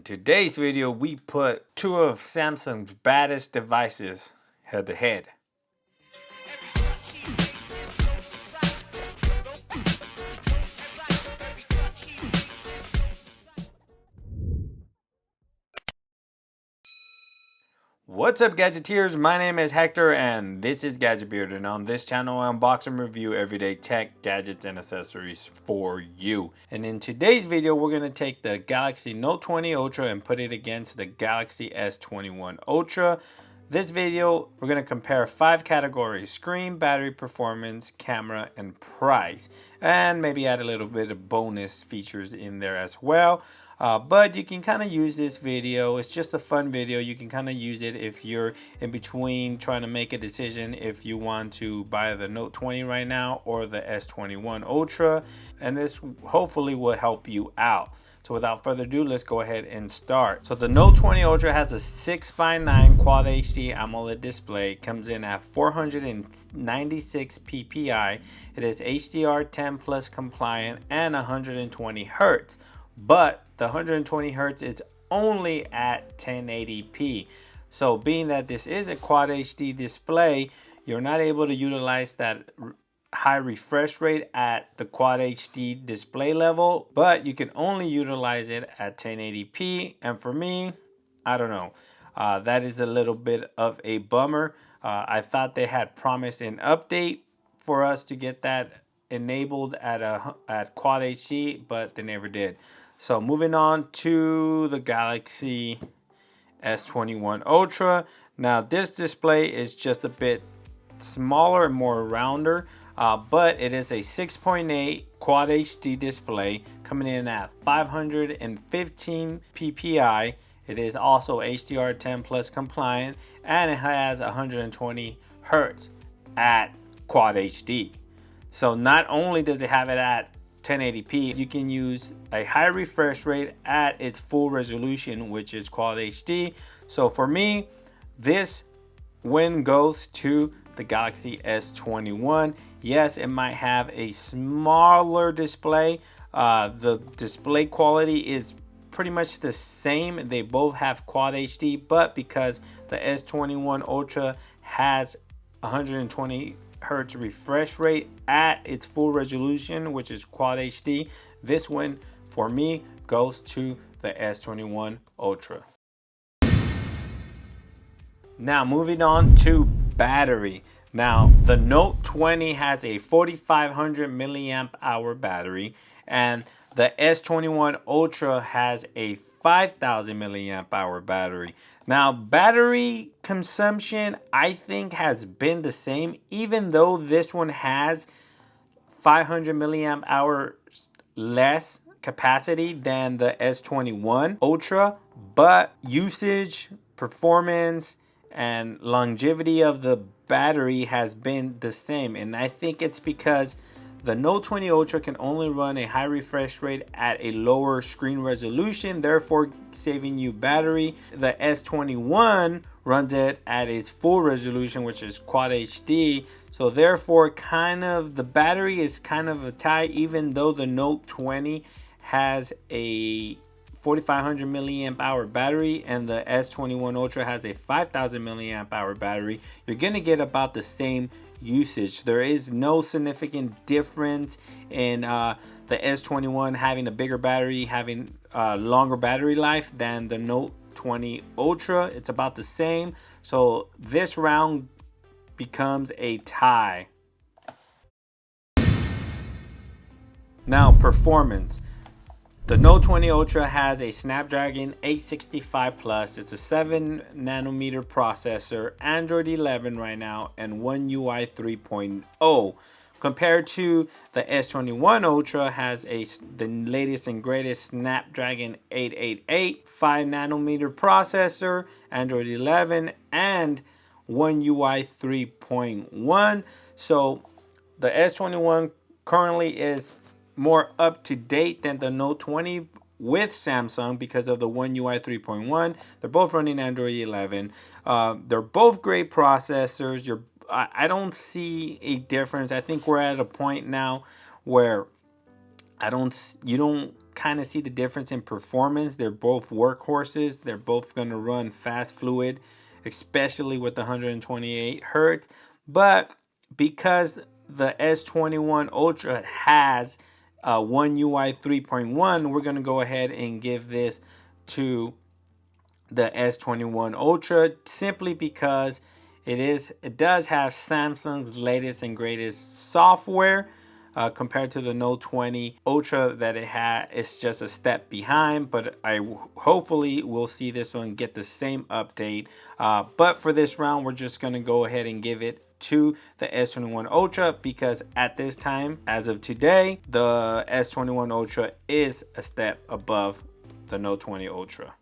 In today's video, we put two of Samsung's baddest devices head to head. What's up, Gadgeteers? My name is Hector and this is Gadget Beard, and on this channel I unbox and review everyday tech, gadgets, and accessories for you. And in today's video, we're going to take the Galaxy Note 20 Ultra and put it against the Galaxy S21 Ultra. This video, we're going to compare 5 categories: screen, battery, performance, camera, and price. And maybe add a little bit of bonus features in there as well. But you can kind of use this video. It's just a fun video. You can kind of use it if you're in between trying to make a decision if you want to buy the Note 20 right now or the S21 Ultra. And this hopefully will help you out. So without further ado, let's go ahead and start. So the Note 20 Ultra has a 6:9 Quad HD AMOLED display. Comes in at 496 ppi. It is HDR10 plus compliant and 120 Hertz. But the 120 Hertz is only at 1080p. So being that this is a Quad HD display, you're not able to utilize that high refresh rate at the Quad HD display level, but you can only utilize it at 1080p. And for me, I don't know, that is a little bit of a bummer. I thought they had promised an update for us to get that enabled at Quad HD, but they never did. So moving on to the Galaxy S21 Ultra. Now this display is just a bit smaller and more rounder, but it is a 6.8 Quad HD display coming in at 515 ppi. It is also HDR10 plus compliant, and it has 120 Hertz at Quad HD. So not only does it have it at 1080p, you can use a high refresh rate at its full resolution, which is Quad HD. So for me, this win goes to the Galaxy S21. Yes, it might have a smaller display. The display quality is pretty much the same. They both have Quad HD, but because the S21 Ultra has 120 Hertz refresh rate at its full resolution, which is Quad HD, this one for me goes to the S21 Ultra. Now moving on to battery. Now the Note 20 has a 4500 milliamp hour battery, and the S21 Ultra has a 5000 milliamp hour battery. Now battery consumption, I think, has been the same, even though this one has 500 milliamp hours less capacity than the S21 Ultra, but usage, performance, and longevity of the battery has been the same. And I think it's because the Note 20 Ultra can only run a high refresh rate at a lower screen resolution, therefore saving you battery. The S21 runs it at its full resolution, which is Quad HD. So therefore, kind of the battery is kind of a tie, even though the Note 20 has a 4500 milliamp hour battery and the S21 Ultra has a 5000 milliamp hour battery. You're gonna get about the same usage. There is no significant difference in the S21 having a bigger battery, having longer battery life than the Note 20 Ultra. It's about the same. So this round becomes a tie. Now performance. The Note 20 Ultra has a Snapdragon 865 Plus. It's a 7 nanometer processor, Android 11 right now, and One UI 3.0. Compared to the S21 Ultra, has the latest and greatest Snapdragon 888, 5 nanometer processor, Android 11, and One UI 3.1. So the S21 currently is more up to date than the Note 20 with Samsung because of the One UI 3.1. They're both running Android 11. They're both great processors. I don't see a difference. I think we're at a point now where you don't kind of see the difference in performance. They're both workhorses. They're both going to run fast, fluid, especially with the 128 hertz. But because the S21 Ultra has One UI 3.1, we're going to go ahead and give this to the S21 Ultra simply because it does have Samsung's latest and greatest software. Compared to the Note 20 Ultra that it had, it's just a step behind, but I hopefully will see this one get the same update. But for this round, we're just going to go ahead and give it to the S21 Ultra because at this time, as of today, the S21 Ultra is a step above the Note 20 Ultra.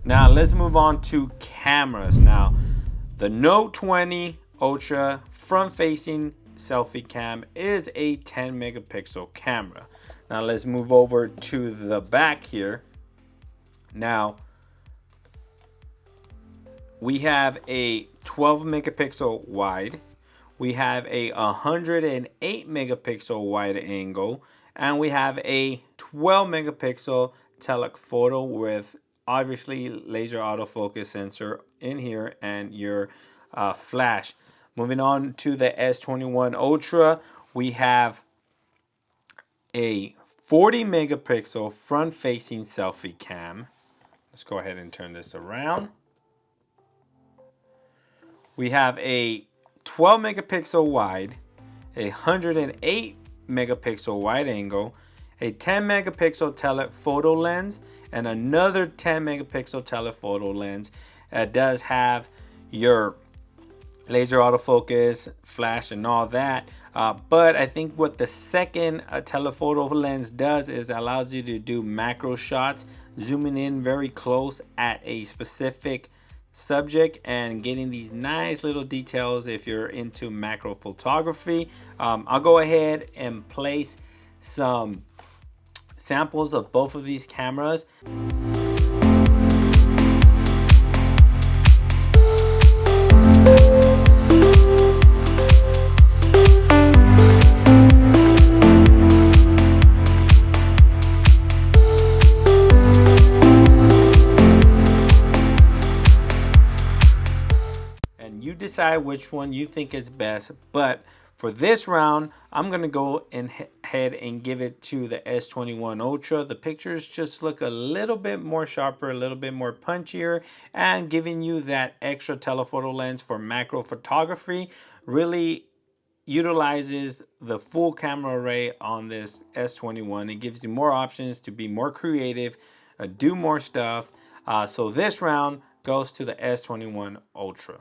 Now let's move on to cameras. Now the Note 20 Ultra front-facing selfie cam is a 10 megapixel camera. Now let's move over to the back here. Now we have a 12 megapixel wide, we have a 108 megapixel wide angle, and we have a 12 megapixel telephoto with obviously laser autofocus sensor in here and your flash. Moving on to the S21 Ultra, we have a 40 megapixel front-facing selfie cam. Let's go ahead and turn this around. We have a 12 megapixel wide, a 108 megapixel wide angle, a 10 megapixel telephoto lens, and another 10 megapixel telephoto lens. It does have your laser autofocus, flash, and all that. But I think what the second telephoto lens does is allows you to do macro shots, zooming in very close at a specific subject and getting these nice little details if you're into macro photography. I'll go ahead and place some samples of both of these cameras. You decide which one you think is best, but for this round, I'm going to go ahead and give it to the S21 Ultra. The pictures just look a little bit more sharper, a little bit more punchier, and giving you that extra telephoto lens for macro photography really utilizes the full camera array on this S21. It gives you more options to be more creative, do more stuff. So this round goes to the S21 Ultra.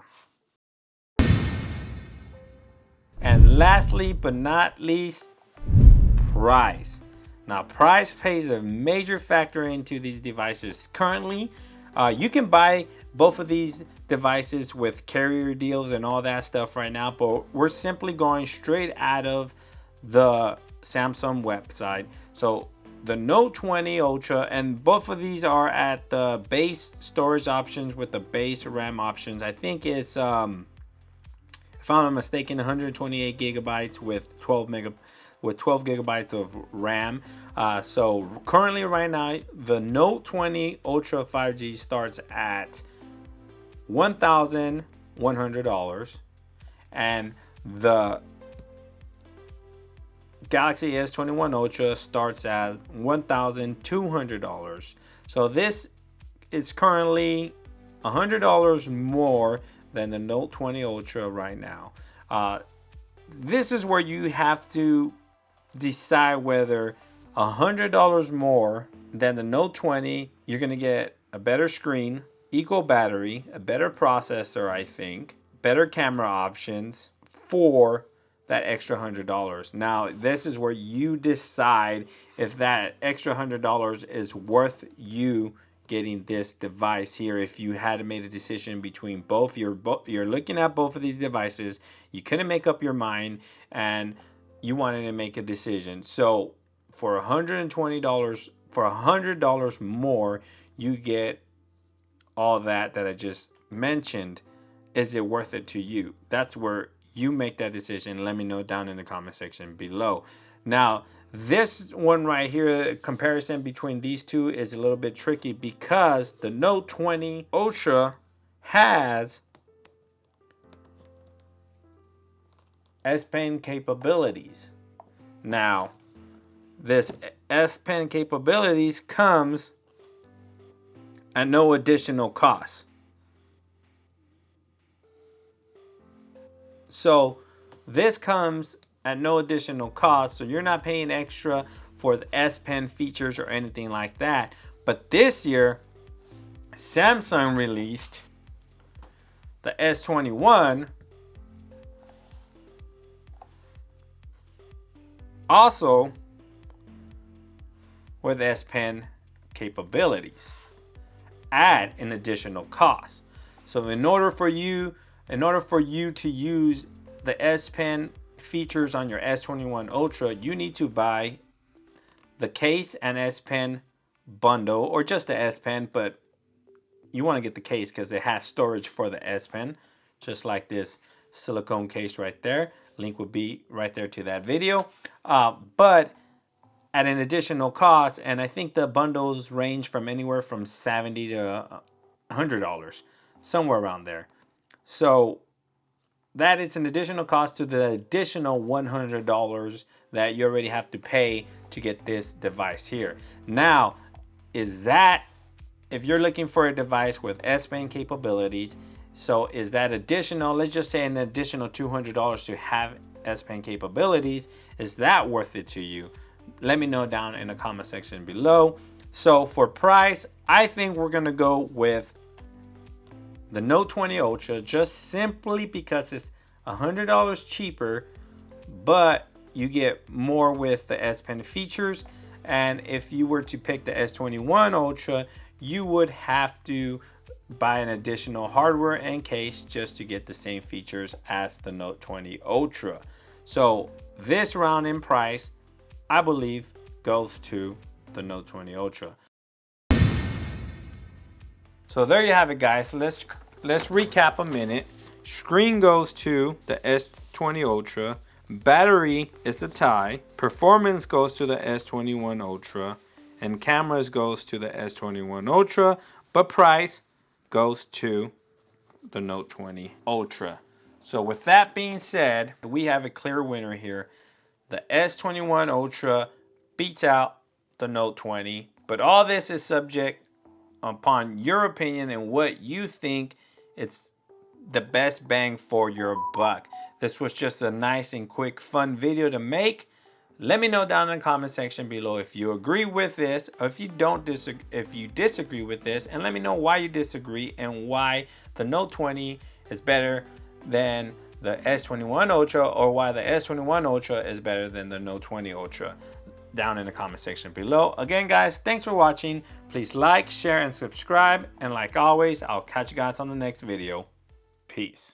And lastly but not least, price. Now price plays a major factor into these devices. Currently, you can buy both of these devices with carrier deals and all that stuff right now, but we're simply going straight out of the Samsung website. So the Note 20 Ultra, and both of these are at the base storage options with the base RAM options. I think it's if I'm not mistaken, 128 gigabytes with 12 gigabytes of RAM. So currently right now, the Note 20 Ultra 5G starts at $1,100, and the Galaxy S21 Ultra starts at $1,200. So this is currently $100 more than the Note 20 Ultra right now. This is where you have to decide whether $100 more than the Note 20, you're gonna get a better screen, equal battery, a better processor, I think, better camera options for that extra $100. Now, this is where you decide if that extra $100 is worth you getting this device here. If you had to make a decision between both, you're looking at both of these devices, you couldn't make up your mind, and you wanted to make a decision. So for $120, for $100 more, you get all that I just mentioned. Is it worth it to you? That's where you make that decision. Let me know down in the comment section below. Now, This one right here, comparison between these two is a little bit tricky because the Note 20 Ultra has S Pen capabilities. Now, this S Pen capabilities comes at no additional cost. So this comes at no additional cost, so you're not paying extra for the S Pen features or anything like that. But this year, Samsung released the S21 also with S Pen capabilities at an additional cost. So in order for you to use the S Pen features on your S21 Ultra, you need to buy the case and S Pen bundle, or just the S Pen, but you want to get the case because it has storage for the S Pen, just like this silicone case right there. Link would be right there to that video. But at an additional cost, and I think the bundles range from anywhere from $70 to $100, somewhere around there. So that is an additional cost to the additional $100 that you already have to pay to get this device here. Now, is that, if you're looking for a device with S Pen capabilities, so is that additional, let's just say an additional $200 to have S Pen capabilities, is that worth it to you? Let me know down in the comment section below. So for price, I think we're gonna go with the Note 20 Ultra, just simply because it's $100 cheaper, but you get more with the S Pen features. And if you were to pick the S21 Ultra, you would have to buy an additional hardware and case just to get the same features as the Note 20 Ultra. So this round in price, I believe, goes to the Note 20 Ultra. So there you have it, guys. Let's recap a minute. Screen goes to the S20 Ultra. Battery is a tie. Performance goes to the S21 Ultra. And cameras goes to the S21 Ultra. But price goes to the Note 20 Ultra. So with that being said, we have a clear winner here. The S21 Ultra beats out the Note 20. But all this is subject upon your opinion and what you think it's the best bang for your buck. This was just a nice and quick fun video to make. Let me know down in the comment section below if you agree with this, or if you disagree with this, and let me know why you disagree and why the Note 20 is better than the S21 Ultra, or why the S21 Ultra is better than the Note 20 Ultra, down in the comment section below. Again, guys, thanks for watching. Please like, share, and subscribe. And like always, I'll catch you guys on the next video. Peace.